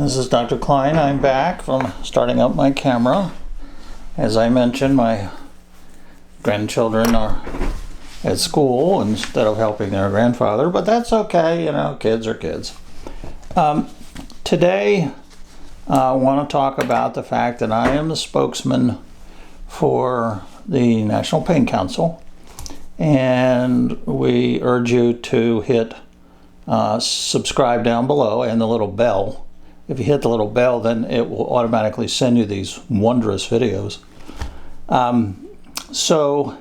This is Dr. Klein. I'm back from starting up my camera. As I mentioned, my grandchildren are at school instead of helping their grandfather, but that's okay, you know, kids are kids. Today, I want to talk about the fact that I am the spokesman for the National Pain Council, and we urge you to hit subscribe down below and the little bell. If you hit the little bell, then it will automatically send you these wondrous videos. So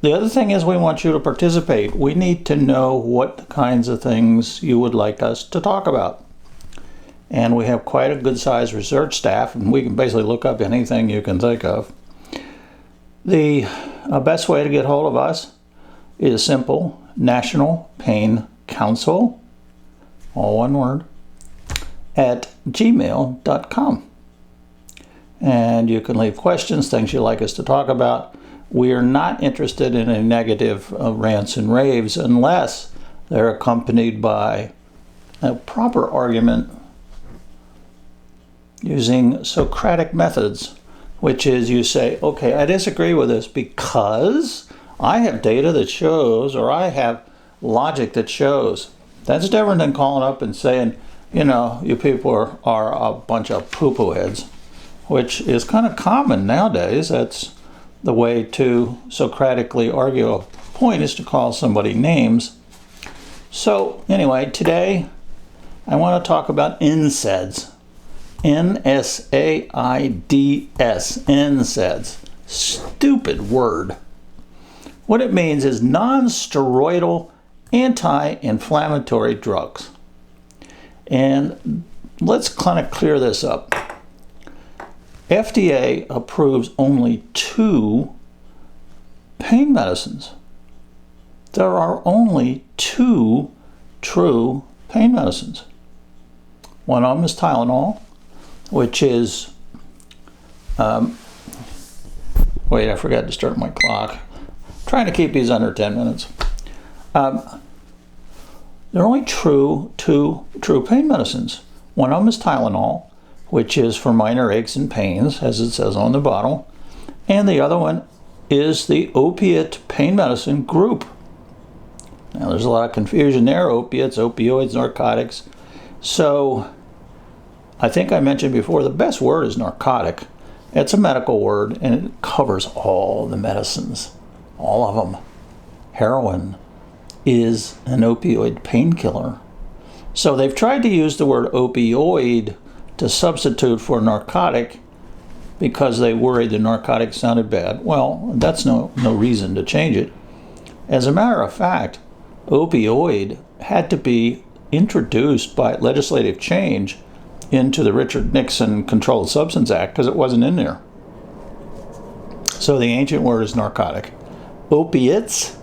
the other thing is we want you to participate. We need to know what kinds of things you would like us to talk about. And we have quite a good sized research staff, and we can basically look up anything you can think of. The best way to get hold of us is simple: Nationalpaincouncil, all one word, at gmail.com. And you can leave questions, things you'd like us to talk about. We are not interested in a negative rants and raves unless they're accompanied by a proper argument using Socratic methods, which is you say, okay, I disagree with this because I have data that shows, or I have logic that shows. That's different than calling up and saying, you know, you people are a bunch of poo-poo heads, which is kind of common nowadays. That's the way to Socratically argue a point, is to call somebody names. So anyway, today I want to talk about NSAIDs. N-S-A-I-D-S, NSAIDs. Stupid word. What it means is non-steroidal anti-inflammatory drugs. And let's kind of clear this up. FDA approves only 2 pain medicines. There are only 2 true pain medicines. One of them is Tylenol, which is, wait, I forgot to start my clock. I'm trying to keep these under 10 minutes. There are only two true pain medicines. One of them is Tylenol, which is for minor aches and pains, as it says on the bottle. And the other one is the opiate pain medicine group. Now, there's a lot of confusion there: opiates, opioids, narcotics. So I think I mentioned before, the best word is narcotic. It's a medical word, and it covers all the medicines, all of them. Heroin is an opioid painkiller. So they've tried to use the word opioid to substitute for narcotic because they worried the narcotic sounded bad. Well, that's no reason to change it. As a matter of fact, opioid had to be introduced by legislative change into the Richard Nixon Controlled Substance Act because it wasn't in there. So the ancient word is narcotic. Opiates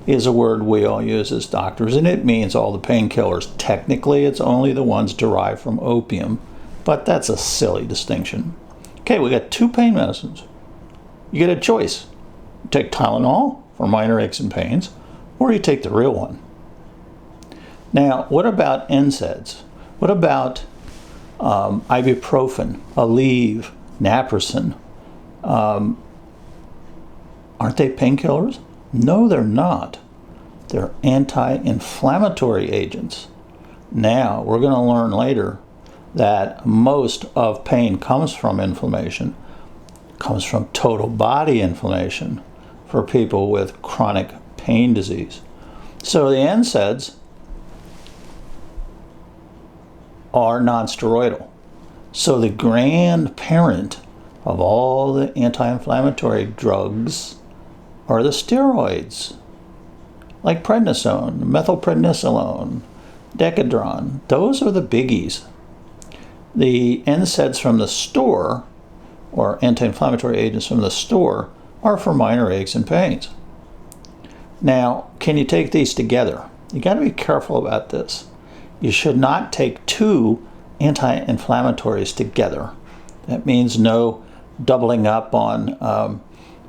is a word we all use as doctors, and it means all the painkillers. Technically, it's only the ones derived from opium, but that's a silly distinction. Okay, we got 2 pain medicines. You get a choice. You take Tylenol for minor aches and pains, or you take the real one. Now, what about NSAIDs? What about ibuprofen, Aleve, naproxen? Aren't they painkillers? No, they're not. They're anti-inflammatory agents. Now, we're going to learn later that most of pain comes from inflammation, comes from total body inflammation for people with chronic pain disease. So the NSAIDs are non-steroidal. So the grandparent of all the anti-inflammatory drugs are the steroids, like prednisone, methylprednisolone, Decadron. Those are the biggies. The NSAIDs from the store, or anti-inflammatory agents from the store, are for minor aches and pains. Now, can you take these together? You got to be careful about this. You should not take 2 anti-inflammatories together. That means no doubling up on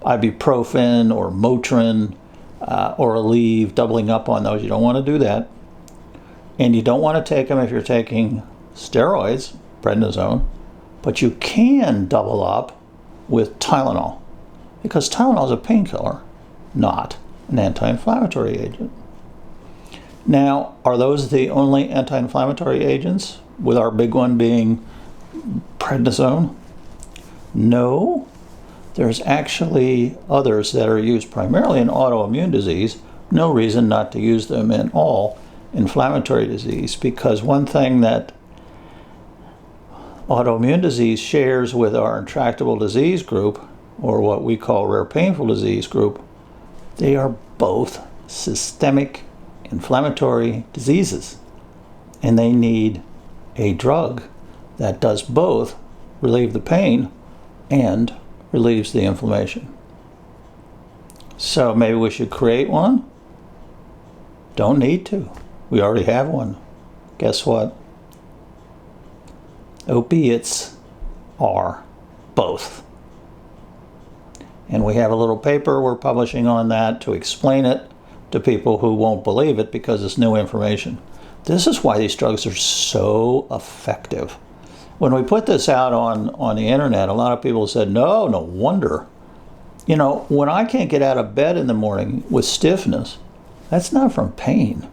ibuprofen or Motrin or Aleve, doubling up on those. You don't want to do that. And you don't want to take them if you're taking steroids, prednisone, but you can double up with Tylenol, because Tylenol is a painkiller, not an anti-inflammatory agent. Now, are those the only anti-inflammatory agents, with our big one being prednisone? No. There's actually others that are used primarily in autoimmune disease. No reason not to use them in all inflammatory disease, because one thing that autoimmune disease shares with our intractable disease group, or what we call rare painful disease group, they are both systemic inflammatory diseases, and they need a drug that does both relieve the pain and relieves the inflammation. So maybe we should create one? Don't need to. We already have one. Guess what? Opiates are both. And we have a little paper we're publishing on that to explain it to people who won't believe it because it's new information. This is why these drugs are so effective. When we put this out on the internet, a lot of people said, no wonder. You know, when I can't get out of bed in the morning with stiffness, that's not from pain.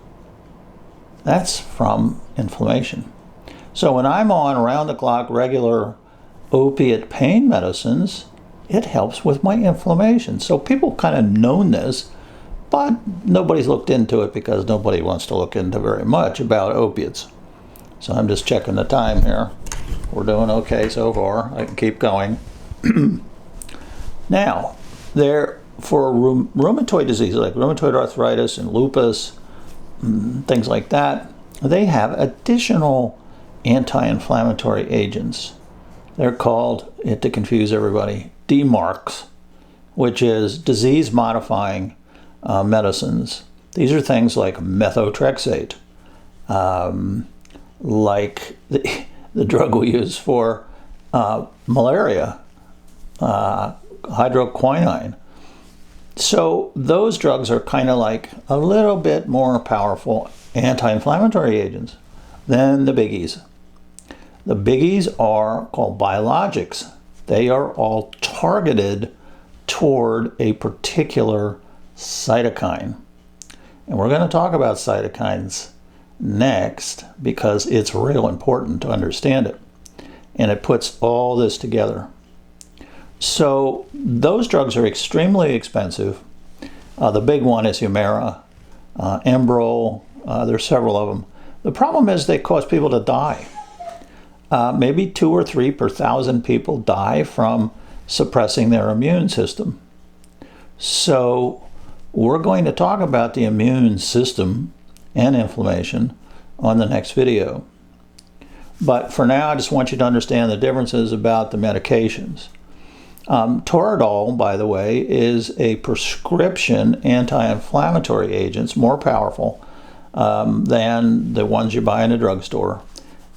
That's from inflammation. So when I'm on around-the-clock regular opiate pain medicines, it helps with my inflammation. So people kind of known this, but nobody's looked into it because nobody wants to look into very much about opiates. So I'm just checking the time here. We're doing okay so far. I can keep going. Now, for rheumatoid diseases like rheumatoid arthritis and lupus, things like that, they have additional anti-inflammatory agents. They're called, to confuse everybody, DMARCs, which is disease-modifying medicines. These are things like methotrexate, like the drug we use for malaria, hydroquinine. So those drugs are kind of like a little bit more powerful anti-inflammatory agents than the biggies. The biggies are called biologics. They are all targeted toward a particular cytokine. And we're going to talk about cytokines next because it's real important to understand it. And it puts all this together. So those drugs are extremely expensive. The big one is Humira, Enbrel, there's several of them. The problem is they cause people to die. Maybe 2 or 3 per 1,000 people die from suppressing their immune system. So we're going to talk about the immune system and inflammation on the next video. But for now, I just want you to understand the differences about the medications. Toradol, by the way, is a prescription anti-inflammatory agent, more powerful than the ones you buy in a drugstore,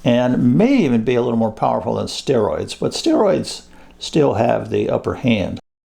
and may even be a little more powerful than steroids, but steroids still have the upper hand.